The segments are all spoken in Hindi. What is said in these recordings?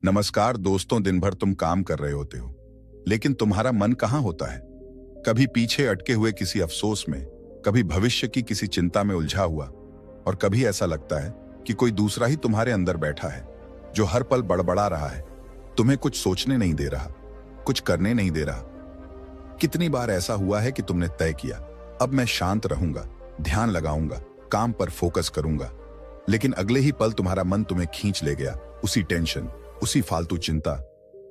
नमस्कार दोस्तों। दिन भर तुम काम कर रहे होते हो, लेकिन तुम्हारा मन कहाँ होता है? कभी पीछे अटके हुए किसी अफसोस में, कभी भविष्य की किसी चिंता में उलझा हुआ, और कभी ऐसा लगता है कि कोई दूसरा ही तुम्हारे अंदर बैठा है जो हर पल बड़बड़ा रहा है, तुम्हें कुछ सोचने नहीं दे रहा, कुछ करने नहीं दे रहा। कितनी बार ऐसा हुआ है कि तुमने तय किया, अब मैं शांत रहूंगा, ध्यान लगाऊंगा, काम पर फोकस करूंगा, लेकिन अगले ही पल तुम्हारा मन तुम्हें खींच ले गया उसी टेंशन, उसी फालतू चिंता,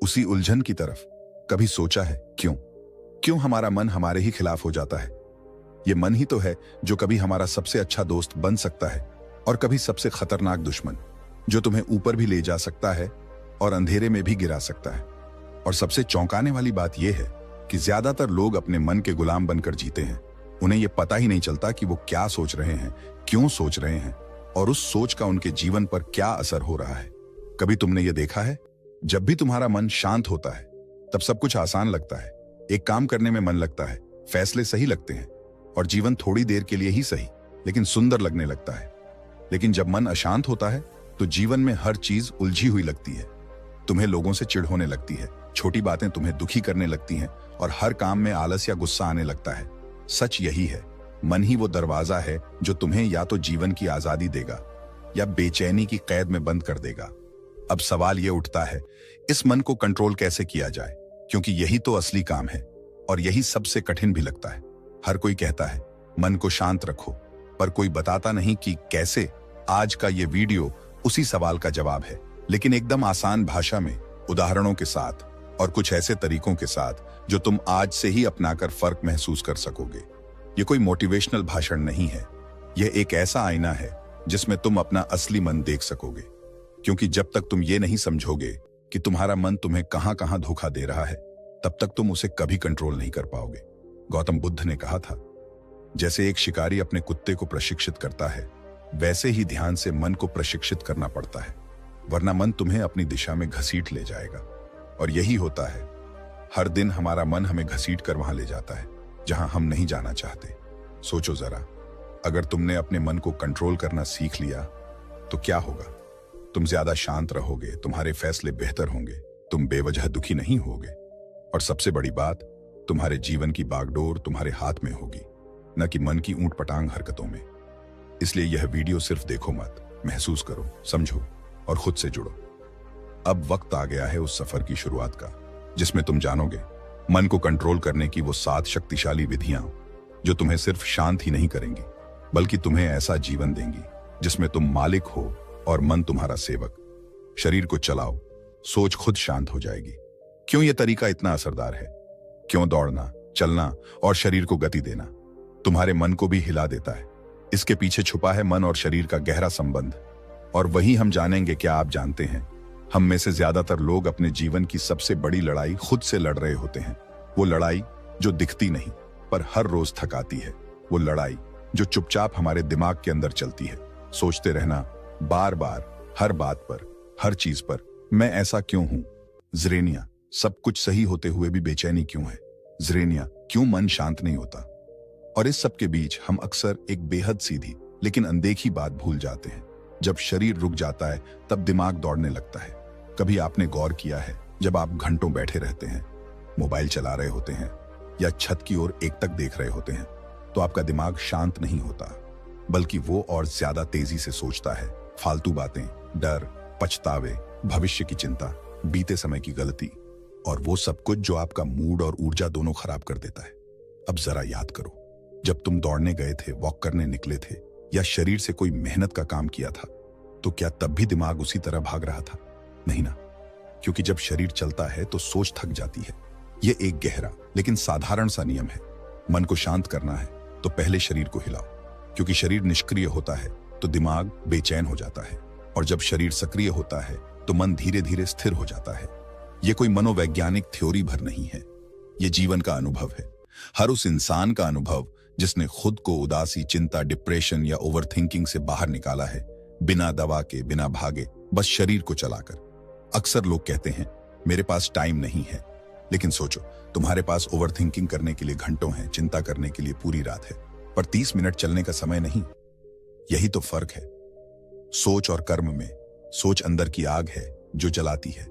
उसी उलझन की तरफ। कभी सोचा है क्यों? क्यों हमारा मन हमारे ही खिलाफ हो जाता है? ये मन ही तो है जो कभी हमारा सबसे अच्छा दोस्त बन सकता है और कभी सबसे खतरनाक दुश्मन, जो तुम्हें ऊपर भी ले जा सकता है और अंधेरे में भी गिरा सकता है। और सबसे चौंकाने वाली बात यह है कि ज्यादातर लोग अपने मन के गुलाम बनकर जीते हैं। उन्हें यह पता ही नहीं चलता कि वो क्या सोच रहे हैं, क्यों सोच रहे हैं, और उस सोच का उनके जीवन पर क्या असर हो रहा है। कभी तुमने ये देखा है, जब भी तुम्हारा मन शांत होता है तब सब कुछ आसान लगता है, एक काम करने में मन लगता है, फैसले सही लगते हैं, और जीवन थोड़ी देर के लिए ही सही लेकिन सुंदर लगने लगता है। लेकिन जब मन अशांत होता है तो जीवन में हर चीज उलझी हुई लगती है। तुम्हें लोगों से चिढ़ होने लगती है, छोटी बातें तुम्हें दुखी करने लगती हैं, और हर काम में आलस या गुस्सा आने लगता है। सच यही है, मन ही वो दरवाजा है जो तुम्हें या तो जीवन की आजादी देगा या बेचैनी की कैद में बंद कर देगा। अब सवाल यह उठता है, इस मन को कंट्रोल कैसे किया जाए? क्योंकि यही तो असली काम है और यही सबसे कठिन भी लगता है। हर कोई कहता है मन को शांत रखो, पर कोई बताता नहीं कि कैसे। आज का ये वीडियो उसी सवाल का जवाब है, लेकिन एकदम आसान भाषा में, उदाहरणों के साथ और कुछ ऐसे तरीकों के साथ जो तुम आज से ही अपनाकर फर्क महसूस कर सकोगे। ये कोई मोटिवेशनल भाषण नहीं है, यह एक ऐसा आईना है जिसमें तुम अपना असली मन देख सकोगे। क्योंकि जब तक तुम ये नहीं समझोगे कि तुम्हारा मन तुम्हें कहां कहां धोखा दे रहा है, तब तक तुम उसे कभी कंट्रोल नहीं कर पाओगे। गौतम बुद्ध ने कहा था, जैसे एक शिकारी अपने कुत्ते को प्रशिक्षित करता है, वैसे ही ध्यान से मन को प्रशिक्षित करना पड़ता है, वरना मन तुम्हें अपनी दिशा में घसीट ले जाएगा। और यही होता है, हर दिन हमारा मन हमें घसीट कर वहां ले जाता है जहां हम नहीं जाना चाहते। सोचो जरा, अगर तुमने अपने मन को कंट्रोल करना सीख लिया तो क्या होगा? तुम ज्यादा शांत रहोगे, तुम्हारे फैसले बेहतर होंगे, तुम बेवजह दुखी नहीं होगे, और सबसे बड़ी बात, तुम्हारे जीवन की बागडोर तुम्हारे हाथ में होगी, न कि मन की ऊंटपटांग हरकतों में। इसलिए यह वीडियो सिर्फ देखो मत, महसूस करो, समझो और खुद से जुड़ो। अब वक्त आ गया है उस सफर की शुरुआत का, जिसमें तुम जानोगे मन को कंट्रोल करने की वो 7 शक्तिशाली विधियां जो तुम्हें सिर्फ शांत ही नहीं करेंगी, बल्कि तुम्हें ऐसा जीवन देंगी जिसमें तुम मालिक हो और मन तुम्हारा सेवक। शरीर को चलाओ, सोच खुद शांत हो जाएगी। क्यों यह तरीका इतना असरदार है? क्यों दौड़ना, चलना और शरीर को गति देना तुम्हारे मन को भी हिला देता है? इसके पीछे छुपा है मन और शरीर का गहरा संबंध, और वही हम जानेंगे। क्या आप जानते हैं, हम में से ज्यादातर लोग अपने जीवन की सबसे बड़ी लड़ाई खुद से लड़ रहे होते हैं। वो लड़ाई जो दिखती नहीं पर हर रोज थकाती है। वो लड़ाई जो चुपचाप हमारे दिमाग के अंदर चलती है, सोचते रहना बार बार, हर बात पर, हर चीज पर, मैं ऐसा क्यों हूं? ज़रेनिया, सब कुछ सही होते हुए भी बेचैनी क्यों है? ज़रेनिया, क्यों मन शांत नहीं होता? और इस सब के बीच हम अक्सर एक बेहद सीधी लेकिन अनदेखी बात भूल जाते हैं। जब शरीर रुक जाता है तब दिमाग दौड़ने लगता है। कभी आपने गौर किया है, जब आप घंटों बैठे रहते हैं, मोबाइल चला रहे होते हैं या छत की ओर एकटक देख रहे होते हैं, तो आपका दिमाग शांत नहीं होता, बल्कि वो और ज्यादा तेजी से सोचता है। फालतू बातें, डर, पछतावे, भविष्य की चिंता, बीते समय की गलती, और वो सब कुछ जो आपका मूड और ऊर्जा दोनों खराब कर देता है। अब जरा याद करो, जब तुम दौड़ने गए थे, वॉक करने निकले थे, या शरीर से कोई मेहनत का काम किया था, तो क्या तब भी दिमाग उसी तरह भाग रहा था? नहीं ना। क्योंकि जब शरीर चलता है तो सोच थक जाती है। यह एक गहरा लेकिन साधारण सा नियम है। मन को शांत करना है तो पहले शरीर को हिलाओ, क्योंकि शरीर निष्क्रिय होता है तो दिमाग बेचैन हो जाता है, और जब शरीर सक्रिय होता है तो मन धीरे धीरे स्थिर हो जाता है। यह कोई मनोवैज्ञानिक थ्योरी भर नहीं है, यह जीवन का अनुभव है। हर उस इंसान का अनुभव जिसने खुद को उदासी, चिंता, डिप्रेशन या ओवरथिंकिंग से बाहर निकाला है, बिना दवा के, बिना भागे, बस शरीर को चलाकर। अक्सर लोग कहते हैं मेरे पास टाइम नहीं है, लेकिन सोचो, तुम्हारे पास ओवरथिंकिंग करने के लिए घंटों हैं, चिंता करने के लिए पूरी रात है, पर 30 मिनट चलने का समय नहीं। यही तो फर्क है सोच और कर्म में। सोच अंदर की आग है जो जलाती है,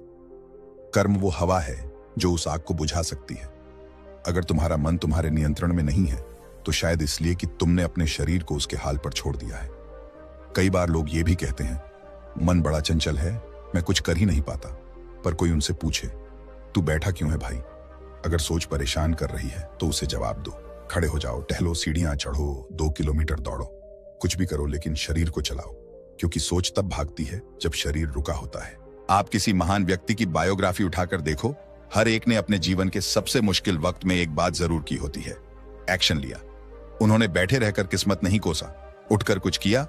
कर्म वो हवा है जो उस आग को बुझा सकती है। अगर तुम्हारा मन तुम्हारे नियंत्रण में नहीं है तो शायद इसलिए कि तुमने अपने शरीर को उसके हाल पर छोड़ दिया है। कई बार लोग ये भी कहते हैं, मन बड़ा चंचल है, मैं कुछ कर ही नहीं पाता। पर कोई उनसे पूछे, तू बैठा क्यों है भाई? अगर सोच परेशान कर रही है तो उसे जवाब दो। खड़े हो जाओ, टहलो, सीढ़ियां चढ़ो, 2 किलोमीटर दौड़ो, कुछ भी करो, लेकिन शरीर को चलाओ, क्योंकि सोच तब भागती है जब शरीर रुका होता है। आप किसी महान व्यक्ति की बायोग्राफी उठाकर देखो, हर एक ने अपने जीवन के सबसे मुश्किल वक्त में एक बात जरूर की होती है, एक्शन लिया। उन्होंने बैठे रहकर किस्मत नहीं कोसा, उठकर कुछ किया,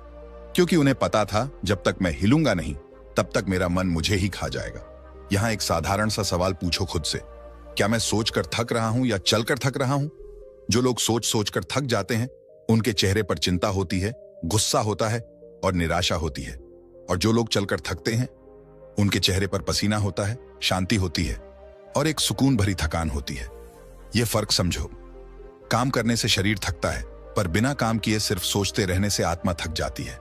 क्योंकि उन्हें पता था जब तक मैं हिलूंगा नहीं तब तक मेरा मन मुझे ही खा जाएगा। यहां एक साधारण सा सवाल पूछो खुद से, क्या मैं सोचकर थक रहा हूं या चलकर थक रहा हूं? जो लोग सोच सोचकर थक जाते हैं उनके चेहरे पर चिंता होती है, गुस्सा होता है और निराशा होती है। और जो लोग चलकर थकते हैं उनके चेहरे पर पसीना होता है, शांति होती है और एक सुकून भरी थकान होती है। यह फर्क समझो। काम करने से शरीर थकता है, पर बिना काम किए सिर्फ सोचते रहने से आत्मा थक जाती है।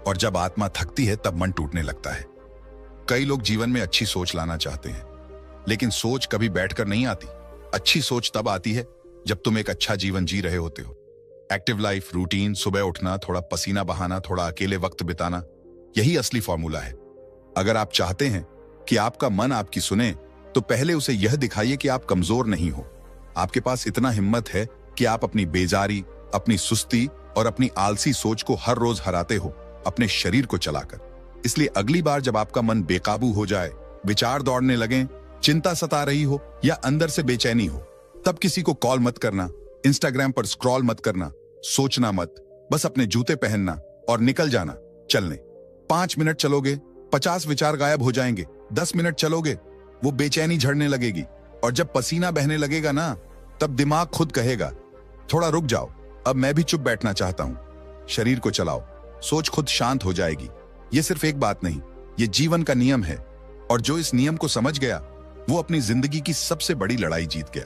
और जब आत्मा थकती है तब मन टूटने लगता है। कई लोग जीवन में अच्छी सोच लाना चाहते हैं, लेकिन सोच कभी बैठकर नहीं आती। अच्छी सोच तब आती है जब तुम एक अच्छा जीवन जी रहे होते हो। एक्टिव लाइफ, रूटीन, सुबह उठना, थोड़ा पसीना बहाना, थोड़ा अकेले वक्त बिताना, यही असली फॉर्मूला है। अगर आप चाहते हैं कि आपका मन आपकी सुने तो पहले उसे यह दिखाइए कि आप कमजोर नहीं हो। आपके पास इतना हिम्मत है कि आप अपनी बेजारी, अपनी सुस्ती और अपनी आलसी सोच को हर रोज हराते हो अपने शरीर को चलाकर। इसलिए अगली बार जब आपका मन बेकाबू हो जाए, विचार दौड़ने लगें, चिंता सता रही हो या अंदर से बेचैनी हो, तब किसी को कॉल मत करना, इंस्टाग्राम पर स्क्रॉल मत करना, सोचना मत, बस अपने जूते पहनना और निकल जाना चलने। 5 मिनट चलोगे, 50 विचार गायब हो जाएंगे। 10 मिनट चलोगे, वो बेचैनी झड़ने लगेगी। और जब पसीना बहने लगेगा ना, तब दिमाग खुद कहेगा, थोड़ा रुक जाओ, अब मैं भी चुप बैठना चाहता हूं। शरीर को चलाओ, सोच खुद शांत हो जाएगी। ये सिर्फ एक बात नहीं, ये जीवन का नियम है। और जो इस नियम को समझ गया वो अपनी जिंदगी की सबसे बड़ी लड़ाई जीत गया।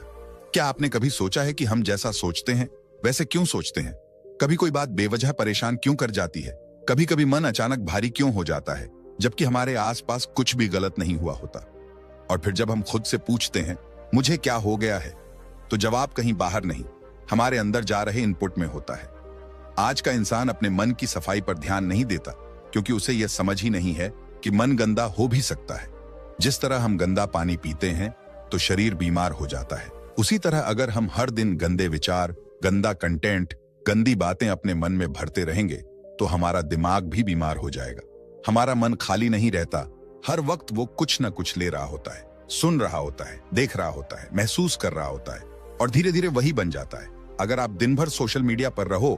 क्या आपने कभी सोचा है कि हम जैसा सोचते हैं वैसे क्यों सोचते हैं? कभी कोई बात बेवजह परेशान क्यों कर जाती है? कभी कभी मन अचानक भारी क्यों हो जाता है जबकि हमारे आसपास कुछ भी गलत नहीं हुआ होता? और फिर जब हम खुद से पूछते हैं मुझे क्या हो गया है, तो जवाब कहीं बाहर नहीं, हमारे अंदर जा रहे इनपुट में होता है। आज का इंसान अपने मन की सफाई पर ध्यान नहीं देता क्योंकि उसे यह समझ ही नहीं है कि मन गंदा हो भी सकता है। जिस तरह हम गंदा पानी पीते हैं तो शरीर बीमार हो जाता है, उसी तरह अगर हम हर दिन गंदे विचार, गंदा कंटेंट, गंदी बातें अपने मन में भरते रहेंगे तो हमारा दिमाग भी बीमार हो जाएगा। हमारा मन खाली नहीं रहता, हर वक्त वो कुछ न कुछ ले रहा होता है, सुन रहा होता है, देख रहा होता है, महसूस कर रहा होता है और धीरे धीरे वही बन जाता है। अगर आप दिन भर सोशल मीडिया पर रहो,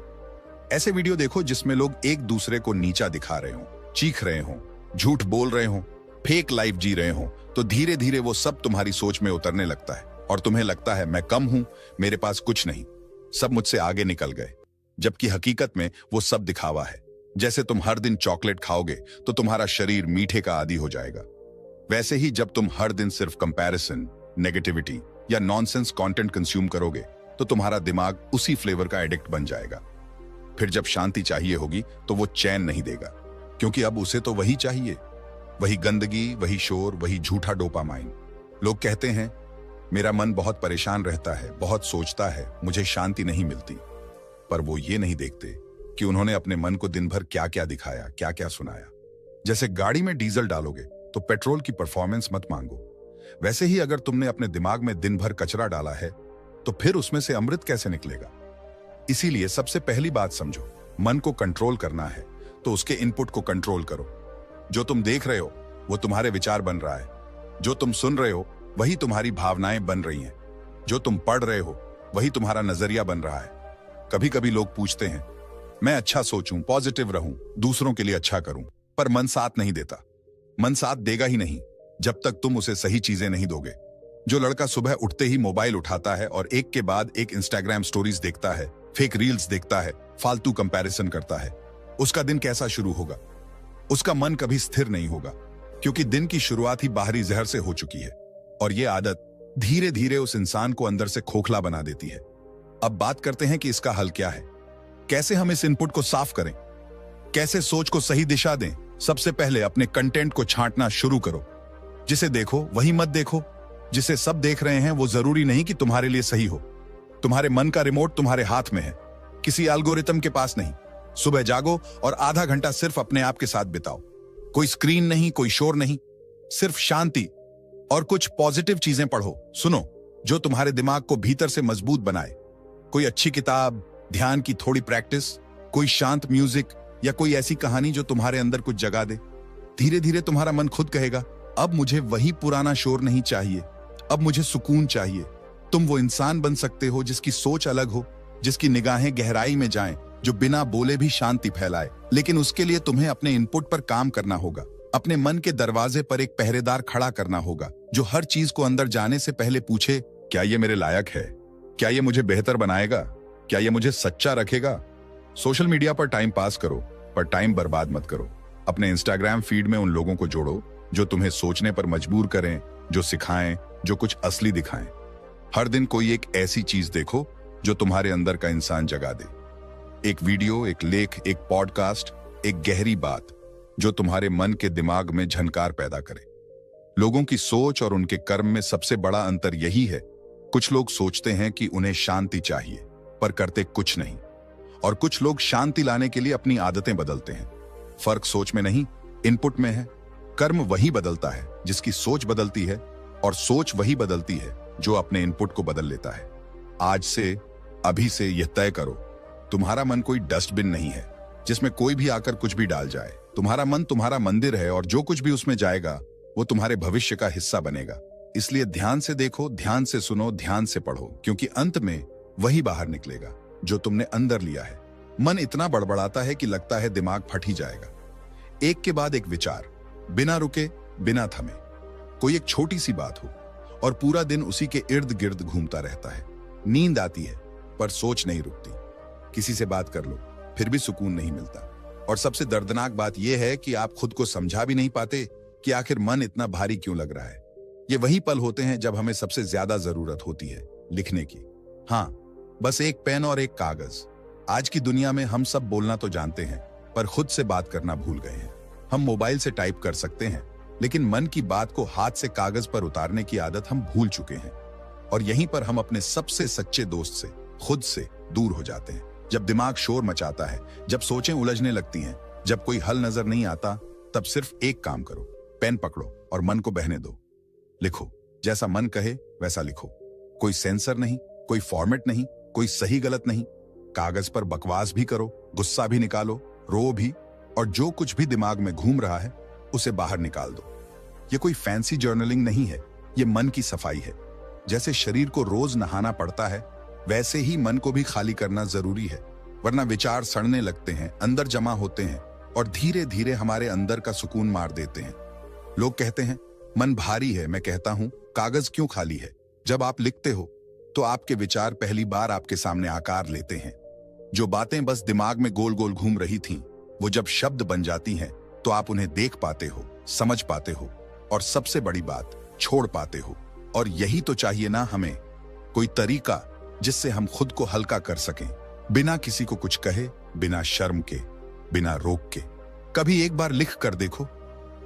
ऐसे वीडियो देखो जिसमें लोग एक दूसरे को नीचा दिखा रहे हो, चीख रहे हो, झूठ बोल रहे हो, फेक लाइफ जी रहे हो, तो धीरे धीरे वो सब तुम्हारी सोच में उतरने लगता है और तुम्हें लगता है मैं कम हूं, मेरे पास कुछ नहीं, सब मुझसे आगे निकल गए। जबकि हकीकत में वो सब दिखावा है। जैसे तुम हर दिन चॉकलेट खाओगे तो तुम्हारा शरीर मीठे का आदी हो जाएगा, वैसे ही जब तुम हर दिन सिर्फ कंपैरिजन, नेगेटिविटी या नॉनसेंस कंटेंट कंज्यूम करोगे तो तुम्हारा दिमाग उसी फ्लेवर का एडिक्ट बन जाएगा। फिर जब शांति चाहिए होगी तो वो चैन नहीं देगा, क्योंकि अब उसे तो वही चाहिए, वही गंदगी, वही शोर, वही झूठा डोपामाइन। लोग कहते हैं मेरा मन बहुत परेशान रहता है, बहुत सोचता है, मुझे शांति नहीं मिलती। पर वो ये नहीं देखते कि उन्होंने अपने मन को दिन भर क्या क्या दिखाया, क्या क्या सुनाया। जैसे गाड़ी में डीजल डालोगे तो पेट्रोल की परफॉर्मेंस मत मांगो, वैसे ही अगर तुमने अपने दिमाग में दिन भर कचरा डाला है तो फिर उसमें से अमृत कैसे निकलेगा? इसीलिए सबसे पहली बात समझो, मन को कंट्रोल करना है तो उसके इनपुट को कंट्रोल करो। जो तुम देख रहे हो वो तुम्हारे विचार बन रहा है, जो तुम सुन रहे हो वही तुम्हारी भावनाएं बन रही हैं, जो तुम पढ़ रहे हो वही तुम्हारा नजरिया बन रहा है। कभी कभी लोग पूछते हैं मैं अच्छा सोचूं, पॉजिटिव रहूं, दूसरों के लिए अच्छा करूं, पर मन साथ नहीं देता। मन साथ देगा ही नहीं जब तक तुम उसे सही चीजें नहीं दोगे। जो लड़का सुबह उठते ही मोबाइल उठाता है और एक के बाद एक इंस्टाग्राम स्टोरीज देखता है, फेक रील्स देखता है, फालतू कंपैरिजन करता है, उसका दिन कैसा शुरू होगा? उसका मन कभी स्थिर नहीं होगा, क्योंकि दिन की शुरुआत ही बाहरी जहर से हो चुकी है और यह आदत धीरे धीरे उस इंसान को अंदर से खोखला बना देती है। अब बात करते हैं कि इसका हल क्या है, कैसे हम इस इनपुट को साफ करें, कैसे सोच को सही दिशा दें। सबसे पहले अपने कंटेंट को छांटना शुरू करो। जिसे देखो वही मत देखो। जिसे सब देख रहे हैं वो जरूरी नहीं कि तुम्हारे लिए सही हो। तुम्हारे मन का रिमोट तुम्हारे हाथ में है, किसी एल्गोरिथम के पास नहीं। सुबह जागो और आधा घंटा सिर्फ अपने आप के साथ बिताओ। कोई स्क्रीन नहीं, कोई शोर नहीं, सिर्फ शांति और कुछ पॉजिटिव चीजें पढ़ो, सुनो, जो तुम्हारे दिमाग को भीतर से मजबूत बनाए। कोई अच्छी किताब, ध्यान की थोड़ी प्रैक्टिस, कोई शांत म्यूजिक या कोई ऐसी कहानी जो तुम्हारे अंदर कुछ जगा दे। धीरे धीरे तुम्हारा मन खुद कहेगा, अब मुझे वही पुराना शोर नहीं चाहिए, अब मुझे सुकून चाहिए। तुम वो इंसान बन सकते हो जिसकी सोच अलग हो, जिसकी निगाहें गहराई में जाएं, जो बिना बोले भी शांति फैलाए। लेकिन उसके लिए तुम्हें अपने इनपुट पर काम करना होगा। अपने मन के दरवाजे पर एक पहरेदार खड़ा करना होगा, जो हर चीज को अंदर जाने से पहले पूछे, क्या ये मेरे लायक है? क्या ये मुझे बेहतर बनाएगा? क्या ये मुझे सच्चा रखेगा? सोशल मीडिया पर टाइम पास करो, पर टाइम बर्बाद मत करो। अपने इंस्टाग्राम फीड में उन लोगों को जोड़ो जो तुम्हें सोचने पर मजबूर करें, जो सिखाएं, जो कुछ असली दिखाएं। हर दिन कोई एक ऐसी चीज देखो जो तुम्हारे अंदर का इंसान जगा दे। एक वीडियो, एक लेख, एक पॉडकास्ट, एक गहरी बात जो तुम्हारे मन के दिमाग में झनकार पैदा करे। लोगों की सोच और उनके कर्म में सबसे बड़ा अंतर यही है, कुछ लोग सोचते हैं कि उन्हें शांति चाहिए पर करते कुछ नहीं, और कुछ लोग शांति लाने के लिए अपनी आदतें बदलते हैं। फर्क सोच में नहीं, इनपुट में है। कर्म वही बदलता है जिसकी सोच बदलती है, और सोच वही बदलती है जो अपने इनपुट को बदल लेता है। आज से, अभी से यह तय करो, तुम्हारा मन कोई डस्टबिन नहीं है जिसमें कोई भी आकर कुछ भी डाल जाए। तुम्हारा मन तुम्हारा मंदिर है, और जो कुछ भी उसमें जाएगा वो तुम्हारे भविष्य का हिस्सा बनेगा। इसलिए ध्यान से देखो, ध्यान से सुनो, ध्यान से पढ़ो, क्योंकि अंत में वही बाहर निकलेगा जो तुमने अंदर लिया है। मन इतना बड़बड़ाता है कि लगता है दिमाग फट ही जाएगा। एक के बाद एक विचार, बिना रुके, बिना थमे। कोई एक छोटी सी बात हो और पूरा दिन उसी के इर्द गिर्द घूमता रहता है। नींद आती है पर सोच नहीं रुकती। किसी से बात कर लो फिर भी सुकून नहीं मिलता। और सबसे दर्दनाक बात यह है कि आप खुद को समझा भी नहीं पाते कि आखिर मन इतना भारी क्यों लग रहा है। ये वही पल होते हैं जब हमें सबसे ज्यादा जरूरत होती है लिखने की। हाँ, बस एक पेन और एक कागज। आज की दुनिया में हम सब बोलना तो जानते हैं, पर खुद से बात करना भूल गए हैं। हम मोबाइल से टाइप कर सकते हैं, लेकिन मन की बात को हाथ से कागज पर उतारने की आदत हम भूल चुके हैं। और यहीं पर हम अपने सबसे सच्चे दोस्त से, खुद से दूर हो जाते हैं। जब दिमाग शोर मचाता है, जब सोचें उलझने लगती हैं, जब कोई हल नजर नहीं आता, तब सिर्फ एक काम करो, पेन पकड़ो और मन को बहने दो। लिखो, जैसा मन कहे वैसा लिखो। कोई सेंसर नहीं, कोई फॉर्मेट नहीं, कोई सही गलत नहीं। कागज पर बकवास भी करो, गुस्सा भी निकालो, रो भी, और जो कुछ भी दिमाग में घूम रहा है उसे बाहर निकाल दो। ये कोई फैंसी जर्नलिंग नहीं है, ये मन की सफाई है। जैसे शरीर को रोज नहाना पड़ता है, वैसे ही मन को भी खाली करना जरूरी है, वरना विचार सड़ने लगते हैं, अंदर जमा होते हैं और धीरे धीरे हमारे अंदर का सुकून मार देते हैं। लोग कहते हैं मन भारी है, मैं कहता हूं कागज क्यों खाली है। जब आप लिखते हो तो आपके विचार पहली बार आपके सामने आकार लेते हैं। जो बातें बस दिमाग में गोल गोल घूम रही थीं, वो जब शब्द बन जाती हैं तो आप उन्हें देख पाते हो, समझ पाते हो, और सबसे बड़ी बात, छोड़ पाते हो। और यही तो चाहिए ना हमें, कोई तरीका जिससे हम खुद को हल्का कर सकें, बिना किसी को कुछ कहे, बिना शर्म के, बिना रोक के। कभी एक बार लिख कर देखो,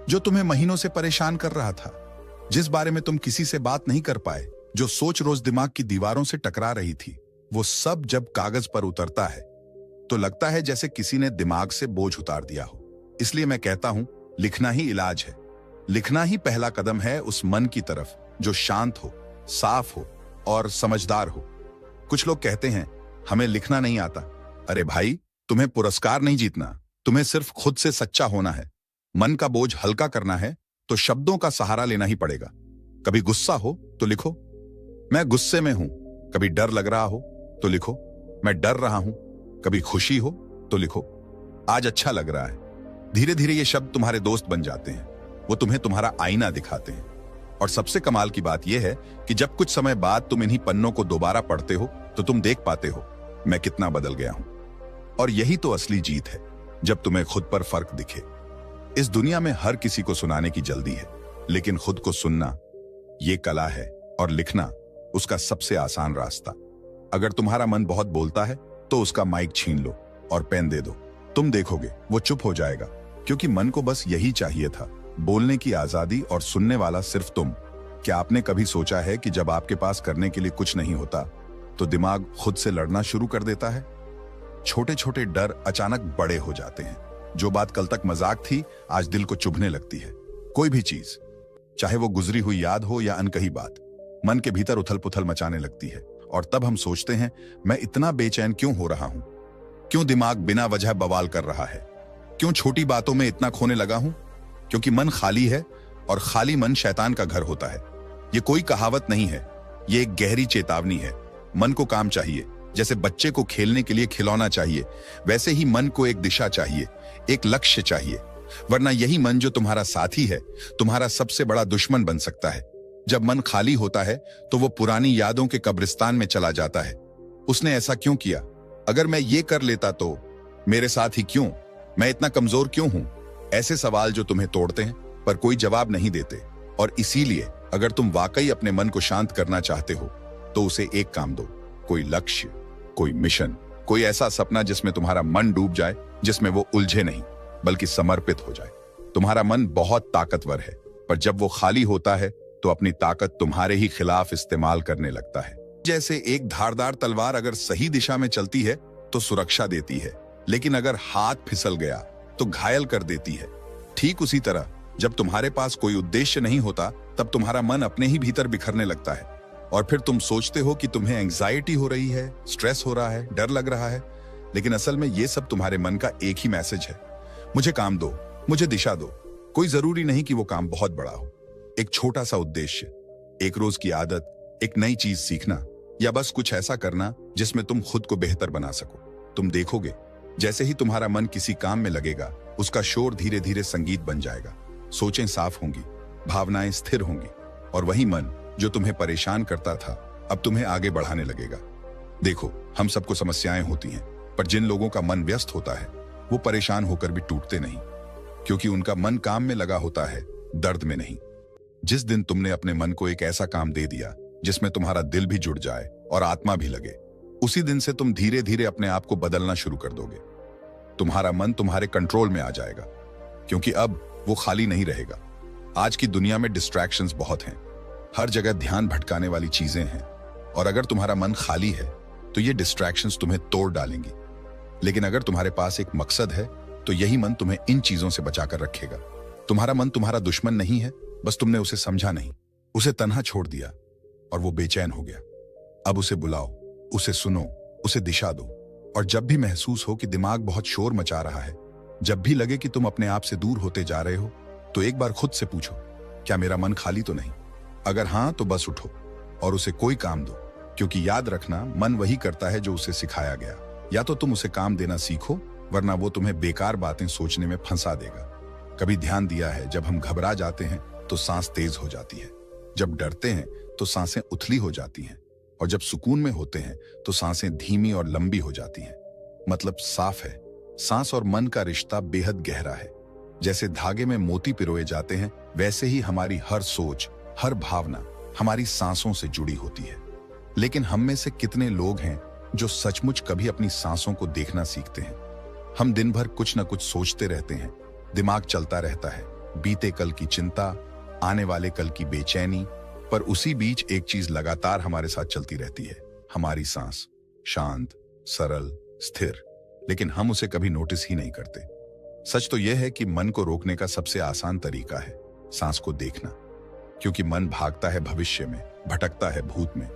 जो तुम्हें महीनों से परेशान कर रहा था, जिस बारे में तुम किसी से बात नहीं कर पाए, जो सोच रोज दिमाग की दीवारों से टकरा रही थी, वो सब जब कागज पर उतरता है तो लगता है जैसे किसी ने दिमाग से बोझ उतार दिया हो। इसलिए मैं कहता हूं, लिखना ही इलाज है। लिखना ही पहला कदम है उस मन की तरफ जो शांत हो, साफ हो और समझदार हो। कुछ लोग कहते हैं हमें लिखना नहीं आता। अरे भाई, तुम्हें पुरस्कार नहीं जीतना, तुम्हें सिर्फ खुद से सच्चा होना है। मन का बोझ हल्का करना है तो शब्दों का सहारा लेना ही पड़ेगा। कभी गुस्सा हो तो लिखो, मैं गुस्से में हूं। कभी डर लग रहा हो तो लिखो, मैं डर रहा हूं। कभी खुशी हो तो लिखो, आज अच्छा लग रहा है। धीरे धीरे ये शब्द तुम्हारे दोस्त बन जाते हैं, वो तुम्हें तुम्हारा आईना दिखाते हैं। और सबसे कमाल की बात यह है कि जब कुछ समय बाद तुम इन्हीं पन्नों को दोबारा पढ़ते हो तो तुम देख पाते हो मैं कितना बदल गया हूं। और यही तो असली जीत है, जब तुम्हें खुद पर फर्क दिखे। इस दुनिया में हर किसी को सुनाने की जल्दी है, लेकिन खुद को सुनना ये कला है, और लिखना उसका सबसे आसान रास्ता। अगर तुम्हारा मन बहुत बोलता है तो उसका माइक छीन लो और पेन दे दो। तुम देखोगे वो चुप हो जाएगा, क्योंकि मन को बस यही चाहिए था, बोलने की आजादी और सुनने वाला सिर्फ तुम। क्या आपने कभी सोचा है कि जब आपके पास करने के लिए कुछ नहीं होता तो दिमाग खुद से लड़ना शुरू कर देता है? छोटे छोटे डर अचानक बड़े हो जाते हैं। जो बात कल तक मजाक थी आज दिल को चुभने लगती है। कोई भी चीज, चाहे वो गुजरी हुई याद हो या अनकही बात, मन के भीतर उथल पुथल मचाने लगती है। और तब हम सोचते हैं, मैं इतना बेचैन क्यों हो रहा हूं? क्यों दिमाग बिना वजह बवाल कर रहा है? क्यों छोटी बातों में इतना खोने लगा हूं? क्योंकि मन खाली है, और खाली मन शैतान का घर होता है। ये कोई कहावत नहीं है, ये एक गहरी चेतावनी है। मन को काम चाहिए। जैसे बच्चे को खेलने के लिए खिलौना चाहिए, वैसे ही मन को एक दिशा चाहिए, एक लक्ष्य चाहिए। वरना यही मन जो तुम्हारा साथी है, तुम्हारा सबसे बड़ा दुश्मन बन सकता है। जब मन खाली होता है तो वो पुरानी यादों के कब्रिस्तान में चला जाता है। उसने ऐसा क्यों किया? अगर मैं ये कर लेता तो? मेरे साथ ही क्यों? मैं इतना कमजोर क्यों हूं? ऐसे सवाल जो तुम्हें तोड़ते हैं पर कोई जवाब नहीं देते। और इसीलिए अगर तुम वाकई अपने मन को शांत करना चाहते हो तो उसे एक काम दो। कोई लक्ष्य, कोई मिशन, कोई ऐसा सपना जिसमें तुम्हारा मन डूब जाए, जिसमें वो उलझे नहीं बल्कि समर्पित हो जाए। तुम्हारा मन बहुत ताकतवर है, पर जब वो खाली होता है तो अपनी ताकत तुम्हारे ही खिलाफ इस्तेमाल करने लगता है। जैसे एक धारदार तलवार अगर सही दिशा में चलती है तो सुरक्षा देती है, लेकिन अगर हाथ फिसल गया तो घायल कर देती है। ठीक उसी तरह जब तुम्हारे पास कोई उद्देश्य नहीं होता तब तुम्हारा मन अपने ही भीतर बिखरने लगता है। और फिर तुम सोचते हो कि तुम्हें एंजाइटी हो रही है, स्ट्रेस हो रहा है, डर लग रहा है। लेकिन असल में ये सब तुम्हारे मन का एक ही मैसेज है, मुझे काम दो, मुझे दिशा दो। कोई जरूरी नहीं कि वो काम बहुत बड़ा हो। एक छोटा सा उद्देश्य, एक रोज की आदत, एक नई चीज सीखना, या बस कुछ ऐसा करना जिसमें तुम खुद को बेहतर बना सको। तुम देखोगे जैसे ही तुम्हारा मन किसी काम में लगेगा, उसका शोर धीरे धीरे संगीत बन जाएगा। सोचें साफ होंगी, भावनाएं स्थिर होंगी, और वही मन जो तुम्हें परेशान करता था अब तुम्हें आगे बढ़ाने लगेगा। देखो, हम सबको समस्याएं होती हैं, पर जिन लोगों का मन व्यस्त होता है वो परेशान होकर भी टूटते नहीं, क्योंकि उनका मन काम में लगा होता है, दर्द में नहीं। जिस दिन तुमने अपने मन को एक ऐसा काम दे दिया जिसमें तुम्हारा दिल भी जुड़ जाए और आत्मा भी लगे, उसी दिन से तुम धीरे धीरे अपने आप को बदलना शुरू कर दोगे। तुम्हारा मन तुम्हारे कंट्रोल में आ जाएगा, क्योंकि अब वो खाली नहीं रहेगा। आज की दुनिया में डिस्ट्रैक्शंस बहुत हैं, हर जगह ध्यान भटकाने वाली चीजें हैं, और अगर तुम्हारा मन खाली है तो ये डिस्ट्रैक्शंस तुम्हें तोड़ डालेंगी। लेकिन अगर तुम्हारे पास एक मकसद है तो यही मन तुम्हें इन चीजों से बचाकर रखेगा। तुम्हारा मन तुम्हारा दुश्मन नहीं है, बस तुमने उसे समझा नहीं, उसे तन्हा छोड़ दिया और वो बेचैन हो गया। अब उसे बुलाओ, उसे सुनो, उसे दिशा दो। और जब भी महसूस हो कि दिमाग बहुत शोर मचा रहा है, जब भी लगे कि तुम अपने आप से दूर होते जा रहे हो, तो एक बार खुद से पूछो, क्या मेरा मन खाली तो नहीं? अगर हां तो बस उठो और उसे कोई काम दो, क्योंकि याद रखना, मन वही करता है जो उसे सिखाया गया। या तो तुम उसे काम देना सीखो, वरना वो तुम्हें बेकार बातें सोचने में फंसा देगा। कभी ध्यान दिया है, जब हम घबरा जाते हैं तो सांस तेज हो जाती है, जब डरते हैं तो सांसें उथली हो जाती हैं, और जब सुकून में होते हैं तो सांसें धीमी और लंबी हो जाती हैं। मतलब साफ है, सांस और मन का रिश्ता बेहद गहरा है। जैसे धागे में मोती पिरोए जाते हैं, वैसे ही हमारी हर सोच, हर भावना हमारी सांसों से जुड़ी होती है। लेकिन हम में से कितने लोग हैं जो सचमुच कभी अपनी सांसों को देखना सीखते हैं? हम दिन भर कुछ न कुछ सोचते रहते हैं, दिमाग चलता रहता है, बीते कल की चिंता, आने वाले कल की बेचैनी, पर उसी बीच एक चीज लगातार हमारे साथ चलती रहती है, हमारी सांस। शांत, सरल, स्थिर, लेकिन हम उसे कभी नोटिस ही नहीं करते। सच तो यह है कि मन को रोकने का सबसे आसान तरीका है सांस को देखना, क्योंकि मन भागता है भविष्य में, भटकता है भूत में,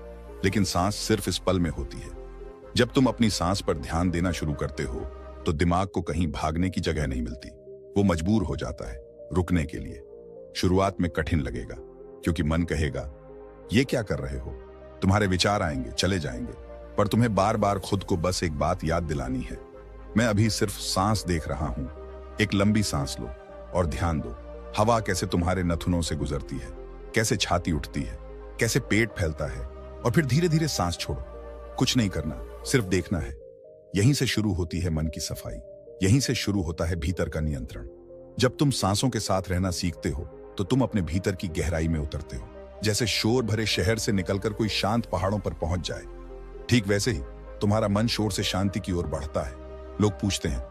लेकिन सांस सिर्फ इस पल में होती है। जब तुम अपनी सांस पर ध्यान देना शुरू करते हो तो दिमाग को कहीं भागने की जगह नहीं मिलती, वो मजबूर हो जाता है रुकने के लिए। शुरुआत में कठिन लगेगा, क्योंकि मन कहेगा, ये क्या कर रहे हो? तुम्हारे विचार आएंगे, चले जाएंगे, पर तुम्हें बार बार खुद को बस एक बात याद दिलानी है, मैं अभी सिर्फ सांस देख रहा हूं। एक लंबी सांस लो और ध्यान दो, हवा कैसे तुम्हारे नथुनों से गुजरती है, कैसे छाती उठती है, कैसे पेट फैलता है, और फिर धीरे धीरे सांस छोड़ो। कुछ नहीं करना, सिर्फ देखना है। यहीं से शुरू होती है मन की सफाई, यहीं से शुरू होता है भीतर का नियंत्रण। जब तुम सांसों के साथ रहना सीखते हो तो तुम अपने भीतर की गहराई में उतरते हो। जैसे शोर भरे शहर से निकलकर कोई शांत पहाड़ों पर पहुंच जाए, ठीक वैसे ही तुम्हारा मन शोर से शांति की ओर बढ़ता है। लोग पूछते हैं,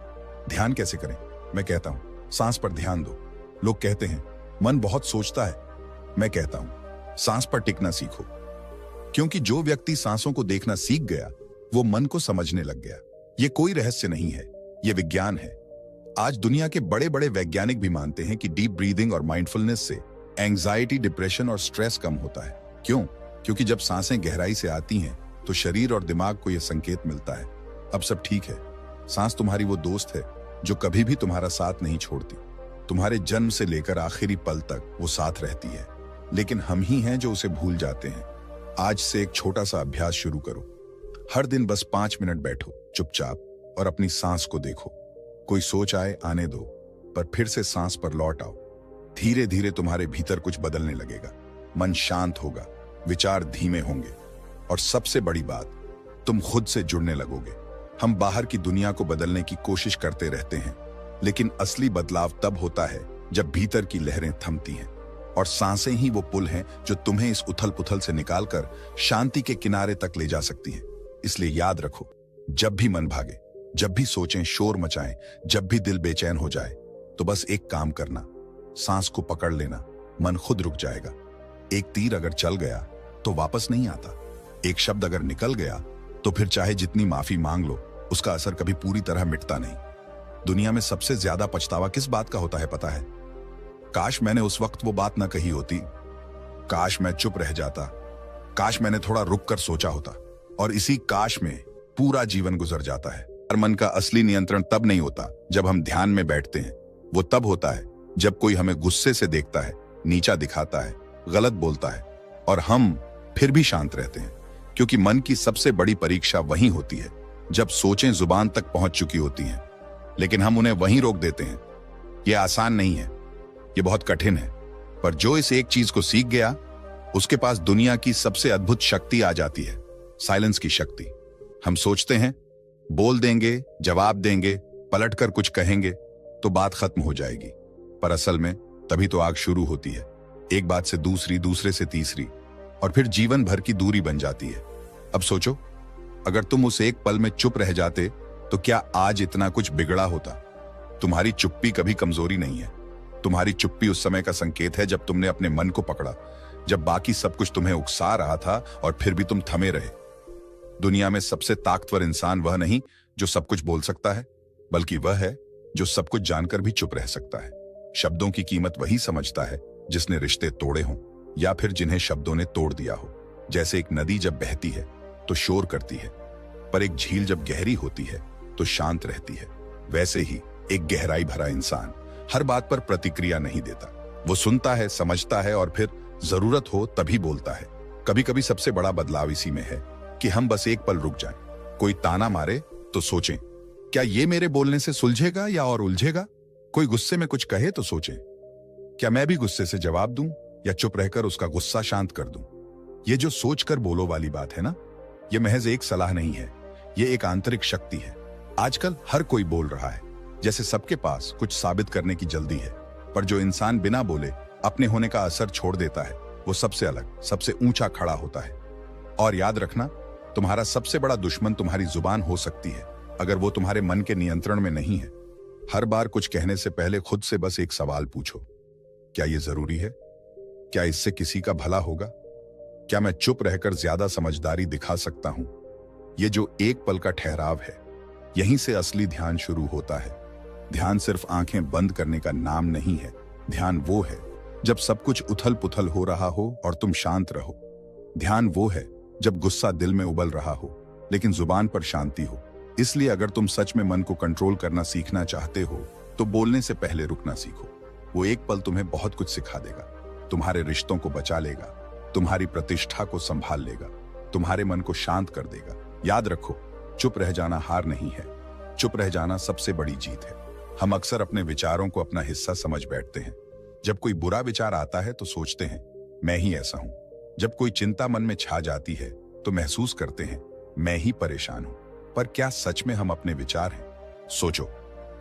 ध्यान कैसे करें? मैं कहता हूं, सांस पर ध्यान दो। लोग कहते हैं, मन बहुत सोचता है। मैं कहता हूं सांस पर टिकना सीखो, क्योंकि जो व्यक्ति सांसों को देखना सीख गया वो मन को समझने लग गया। ये कोई रहस्य नहीं है, ये विज्ञान है। आज दुनिया के बड़े बड़े वैज्ञानिक भी मानते हैं कि डीप ब्रीदिंग और माइंडफुलनेस से एंजाइटी, डिप्रेशन और स्ट्रेस कम होता है। क्यों? क्योंकि जब सांसें गहराई से आती हैं तो शरीर और दिमाग को यह संकेत मिलता है, अब सब ठीक है। सांस तुम्हारी वो दोस्त है जो कभी भी तुम्हारा साथ नहीं छोड़ती। तुम्हारे जन्म से लेकर आखिरी पल तक वो साथ रहती है, लेकिन हम ही हैं जो उसे भूल जाते हैं। आज से एक छोटा सा अभ्यास शुरू करो। हर दिन बस 5 मिनट बैठो चुपचाप और अपनी सांस को देखो। कोई सोच आए आने दो, पर फिर से सांस पर लौट आओ। धीरे धीरे तुम्हारे भीतर कुछ बदलने लगेगा। मन शांत होगा, विचार धीमे होंगे और सबसे बड़ी बात, तुम खुद से जुड़ने लगोगे। हम बाहर की दुनिया को बदलने की कोशिश करते रहते हैं, लेकिन असली बदलाव तब होता है जब भीतर की लहरें थमती हैं। और सांसें ही वो पुल हैं जो तुम्हें इस उथल पुथल से निकालकर शांति के किनारे तक ले जा सकती हैं। इसलिए याद रखो, जब भी मन भागे, जब भी सोचें, शोर मचाएं, जब भी दिल बेचैन हो जाए, तो बस एक काम करना, सांस को पकड़ लेना। मन खुद रुक जाएगा। एक तीर अगर चल गया तो वापस नहीं आता। एक शब्द अगर निकल गया तो फिर चाहे जितनी माफी मांग लो, उसका असर कभी पूरी तरह मिटता नहीं। दुनिया में सबसे ज्यादा पछतावा किस बात का होता है पता है? काश मैंने उस वक्त वो बात ना कही होती, काश मैं चुप रह जाता, काश मैंने थोड़ा रुक कर सोचा होता। और इसी काश में पूरा जीवन गुजर जाता है। पर मन का असली नियंत्रण तब नहीं होता जब हम ध्यान में बैठते हैं। वो तब होता है जब कोई हमें गुस्से से देखता है, नीचा दिखाता है, गलत बोलता है, और हम फिर भी शांत रहते हैं। क्योंकि मन की सबसे बड़ी परीक्षा वहीं होती है जब सोचें जुबान तक पहुंच चुकी होती हैं, लेकिन हम उन्हें वहीं रोक देते हैं। यह आसान नहीं है, यह बहुत कठिन है, पर जो इस एक चीज को सीख गया, उसके पास दुनिया की सबसे अद्भुत शक्ति आ जाती है, साइलेंस की शक्ति। हम सोचते हैं बोल देंगे, जवाब देंगे, पलटकर कुछ कहेंगे तो बात खत्म हो जाएगी, पर असल में तभी तो आग शुरू होती है। एक बात से दूसरी, दूसरे से तीसरी, और फिर जीवन भर की दूरी बन जाती है। अब सोचो, अगर तुम उस एक पल में चुप रह जाते तो क्या आज इतना कुछ बिगड़ा होता? तुम्हारी चुप्पी कभी कमजोरी नहीं है। तुम्हारी चुप्पी उस समय का संकेत है जब तुमने अपने मन को पकड़ा, जब बाकी सब कुछ तुम्हें उकसा रहा था और फिर भी तुम थमे रहे। दुनिया में सबसे ताकतवर इंसान वह नहीं जो सब कुछ बोल सकता है, बल्कि वह है जो सब कुछ जानकर भी चुप रह सकता है। शब्दों की कीमत वही समझता है जिसने रिश्ते तोड़े हों या फिर जिन्हें शब्दों ने तोड़ दिया हो। जैसे एक नदी जब बहती है तो शोर करती है, पर एक झील जब गहरी होती है तो शांत रहती है। वैसे ही एक गहराई भरा इंसान हर बात पर प्रतिक्रिया नहीं देता। वो सुनता है, समझता है और फिर जरूरत हो तभी बोलता है। कभी कभी सबसे बड़ा बदलाव इसी में है कि हम बस एक पल रुक जाएं। कोई ताना मारे तो सोचें, क्या ये मेरे बोलने से सुलझेगा या और उलझेगा? कोई गुस्से में कुछ कहे तो सोचें, क्या मैं भी गुस्से से जवाब दूं या चुप रहकर उसका गुस्सा शांत कर दूं? ये जो सोचकर बोलो वाली बात है ना, ये महज एक सलाह नहीं है, ये एक आंतरिक शक्ति है। आजकल हर कोई बोल रहा है, जैसे सबके पास कुछ साबित करने की जल्दी है, पर जो इंसान बिना बोले अपने होने का असर छोड़ देता है, वो सबसे अलग, सबसे ऊंचा खड़ा होता है। और याद रखना, तुम्हारा सबसे बड़ा दुश्मन तुम्हारी जुबान हो सकती है, अगर वो तुम्हारे मन के नियंत्रण में नहीं है। हर बार कुछ कहने से पहले खुद से बस एक सवाल पूछो, क्या ये जरूरी है? क्या इससे किसी का भला होगा? क्या मैं चुप रहकर ज्यादा समझदारी दिखा सकता हूं? ये जो एक पल का ठहराव है, यहीं से असली ध्यान शुरू होता है। ध्यान सिर्फ आंखें बंद करने का नाम नहीं है। ध्यान वो है जब सब कुछ उथल पुथल हो रहा हो और तुम शांत रहो। ध्यान वो है जब गुस्सा दिल में उबल रहा हो लेकिन जुबान पर शांति हो। इसलिए अगर तुम सच में मन को कंट्रोल करना सीखना चाहते हो तो बोलने से पहले रुकना सीखो। वो एक पल तुम्हें बहुत कुछ सिखा देगा, तुम्हारे रिश्तों को बचा लेगा, तुम्हारी प्रतिष्ठा को संभाल लेगा, तुम्हारे मन को शांत कर देगा। याद रखो, चुप रह जाना हार नहीं है, चुप रह जाना सबसे बड़ी जीत है। हम अक्सर अपने विचारों को अपना हिस्सा समझ बैठते हैं। जब कोई बुरा विचार आता है तो सोचते हैं मैं ही ऐसा हूं। जब कोई चिंता मन में छा जाती है तो महसूस करते हैं मैं ही परेशान हूं। पर क्या सच में हम अपने विचार हैं? सोचो,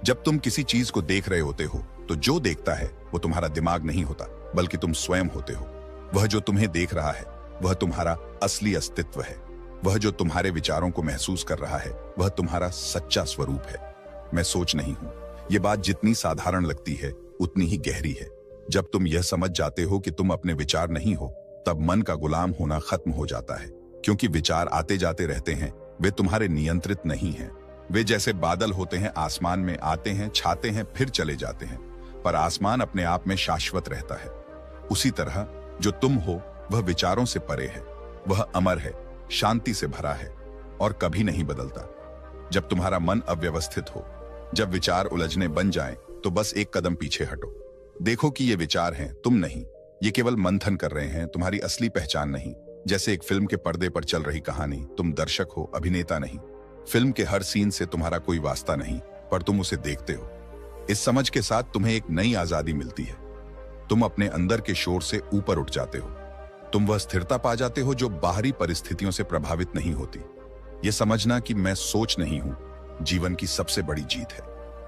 जब तुम किसी चीज को देख रहे होते हो तो जो देखता है वो तुम्हारा दिमाग नहीं होता, बल्कि तुम स्वयं होते हो। वह जो तुम्हें देख रहा है वह तुम्हारा असली अस्तित्व है। वह जो तुम्हारे विचारों को महसूस कर रहा है वह तुम्हारा सच्चा स्वरूप है। मैं सोच नहीं हूं, ये बात जितनी साधारण लगती है उतनी ही गहरी है। जब तुम यह समझ जाते हो कि तुम अपने विचार नहीं हो, तब मन का गुलाम होना खत्म हो जाता है। क्योंकि विचार आते जाते रहते हैं, वे तुम्हारे नियंत्रित नहीं हैं। वे जैसे बादल होते हैं, आसमान में आते हैं, छाते हैं, फिर चले जाते हैं, पर आसमान अपने आप में शाश्वत रहता है। उसी तरह जो तुम हो वह विचारों से परे है, वह अमर है, शांति से भरा है और कभी नहीं बदलता। जब तुम्हारा मन अव्यवस्थित हो, जब विचार उलझने बन जाएं, तो बस एक कदम पीछे हटो। देखो कि ये विचार हैं, तुम नहीं। ये केवल मंथन कर रहे हैं, तुम्हारी असली पहचान नहीं। जैसे एक फिल्म के पर्दे पर चल रही कहानी, तुम दर्शक हो, अभिनेता नहीं। फिल्म के हर सीन से तुम्हारा कोई वास्ता नहीं, पर तुम उसे देखते हो। इस समझ के साथ तुम्हें एक नई आजादी मिलती है। तुम अपने अंदर के शोर से ऊपर उठ जाते हो। तुम वह स्थिरता पा जाते हो जो बाहरी परिस्थितियों से प्रभावित नहीं होती। यह समझना कि मैं सोच नहीं हूं, जीवन की सबसे बड़ी जीत है।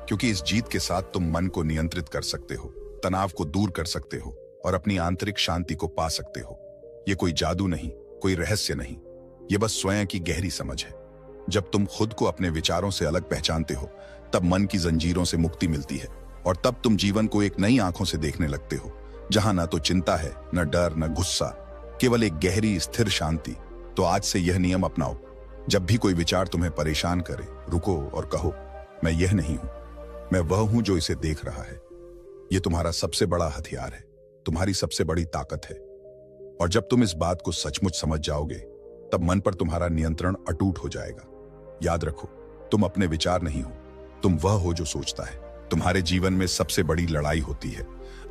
क्योंकि इस जीत के साथ तुम मन को नियंत्रित कर सकते हो, तनाव को दूर कर सकते हो और अपनी आंतरिक शांति को पा सकते हो। यह कोई जादू नहीं, कोई रहस्य नहीं, यह बस स्वयं की गहरी समझ है। जब तुम खुद को अपने विचारों से अलग पहचानते हो, तब मन की जंजीरों से मुक्ति मिलती है और तब तुम जीवन को एक नई आंखों से देखने लगते हो, जहां ना तो चिंता है, न डर, न गुस्सा, केवल एक गहरी स्थिर शांति। तो आज से यह नियम अपनाओ, जब भी कोई विचार तुम्हें परेशान करे, रुको और कहो, मैं यह नहीं हूं, मैं वह हूं जो इसे देख रहा है। यह तुम्हारा सबसे बड़ा हथियार है, तुम्हारी सबसे बड़ी ताकत है। और जब तुम इस बात को सचमुच समझ जाओगे, तब मन पर तुम्हारा नियंत्रण अटूट हो जाएगा। याद रखो, तुम अपने विचार नहीं हो, तुम वह हो जो सोचता है। तुम्हारे जीवन में सबसे बड़ी लड़ाई होती है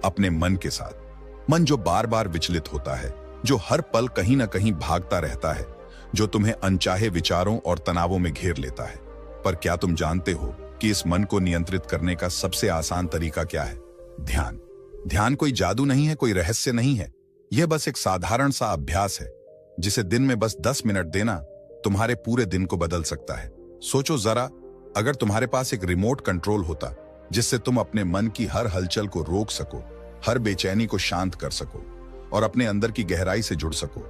अपने मन के साथ। मन जो बार बार विचलित होता है, जो हर पल कहीं ना कहीं भागता रहता है, जो तुम्हें अनचाहे विचारों और तनावों में घेर लेता है। पर क्या तुम जानते हो कि इस मन को नियंत्रित करने का सबसे आसान तरीका क्या है? ध्यान। ध्यान कोई जादू नहीं है, कोई रहस्य नहीं है। यह बस एक साधारण सा अभ्यास है, जिसे दिन में बस 10 मिनट देना तुम्हारे पूरे दिन को बदल सकता है। सोचो जरा, अगर तुम्हारे पास एक रिमोट कंट्रोल होता जिससे तुम अपने मन की हर हलचल को रोक सको, हर बेचैनी को शांत कर सको और अपने अंदर की गहराई से जुड़ सको,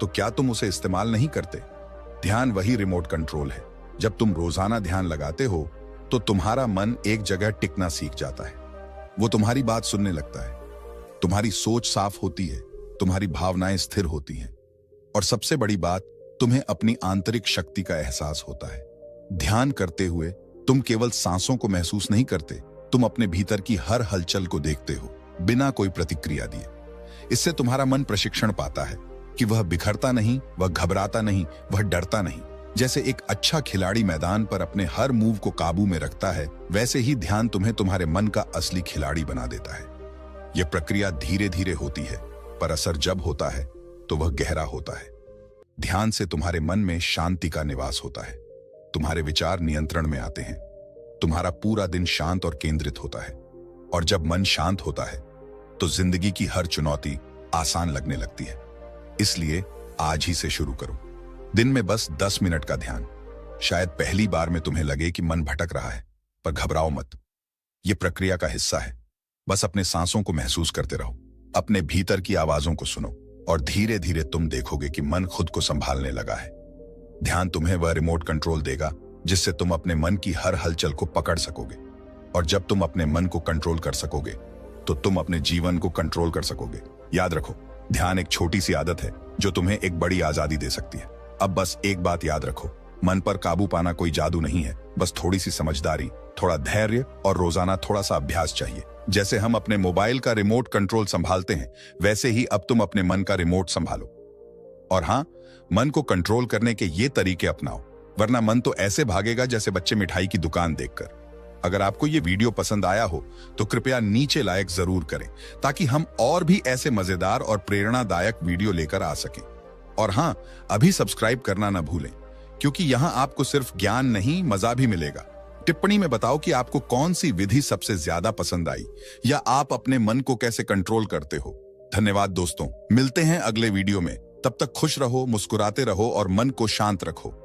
तो क्या तुम उसे इस्तेमाल नहीं करते? ध्यान वही रिमोट कंट्रोल है। जब तुम रोजाना ध्यान लगाते हो, तो तुम्हारा मन एक जगह टिकना सीख जाता है। वो तुम्हारी बात सुनने लगता है, तुम्हारी सोच साफ होती है, तुम्हारी भावनाएं स्थिर होती हैं और सबसे बड़ी बात, तुम्हें अपनी आंतरिक शक्ति का एहसास होता है। ध्यान करते हुए तुम केवल सांसों को महसूस नहीं करते, तुम अपने भीतर की हर हलचल को देखते हो, बिना कोई प्रतिक्रिया दिए। इससे तुम्हारा मन प्रशिक्षण पाता है कि वह बिखरता नहीं, वह घबराता नहीं, वह डरता नहीं। जैसे एक अच्छा खिलाड़ी मैदान पर अपने हर मूव को काबू में रखता है, वैसे ही ध्यान तुम्हें तुम्हारे मन का असली खिलाड़ी बना देता है। यह प्रक्रिया धीरे धीरे होती है, पर असर जब होता है तो वह गहरा होता है। ध्यान से तुम्हारे मन में शांति का निवास होता है, तुम्हारे विचार नियंत्रण में आते हैं, तुम्हारा पूरा दिन शांत और केंद्रित होता है। और जब मन शांत होता है, तो जिंदगी की हर चुनौती आसान लगने लगती है। इसलिए आज ही से शुरू करो, दिन में बस 10 मिनट का ध्यान। शायद पहली बार में तुम्हें लगे कि मन भटक रहा है, पर घबराओ मत, यह प्रक्रिया का हिस्सा है। बस अपने सांसों को महसूस करते रहो, अपने भीतर की आवाजों को सुनो और धीरे धीरे तुम देखोगे कि मन खुद को संभालने लगा है। ध्यान तुम्हें वह रिमोट कंट्रोल देगा जिससे तुम अपने मन की हर हलचल को पकड़ सकोगे। और जब तुम अपने मन को कंट्रोल कर सकोगे, तो तुम अपने जीवन को कंट्रोल कर सकोगे। याद रखो, ध्यान एक छोटी सी आदत है जो तुम्हें एक बड़ी आजादी दे सकती है। अब बस एक बात याद रखो, मन पर काबू पाना कोई जादू नहीं है, बस थोड़ी सी समझदारी, थोड़ा धैर्य और रोजाना थोड़ा सा अभ्यास चाहिए। जैसे हम अपने मोबाइल का रिमोट कंट्रोल संभालते हैं, वैसे ही अब तुम अपने मन का रिमोट संभालो। और हाँ, मन को कंट्रोल करने के ये तरीके अपनाओ, वरना मन तो ऐसे भागेगा जैसे बच्चे मिठाई की दुकान देखकर। अगर आपको ये वीडियो पसंद आया हो तो कृपया नीचे लाइक जरूर करें, ताकि हम और भी ऐसे मजेदार और प्रेरणादायक वीडियो लेकर आ सकें। और हाँ, अभी सब्सक्राइब करना ना भूलें, क्योंकि यहां आपको सिर्फ ज्ञान नहीं, मजा भी मिलेगा। टिप्पणी में बताओ कि आपको कौन सी विधि सबसे ज्यादा पसंद आई, या आप अपने मन को कैसे कंट्रोल करते हो। धन्यवाद दोस्तों, मिलते हैं अगले वीडियो में। तब तक खुश रहो, मुस्कुराते रहो और मन को शांत रखो।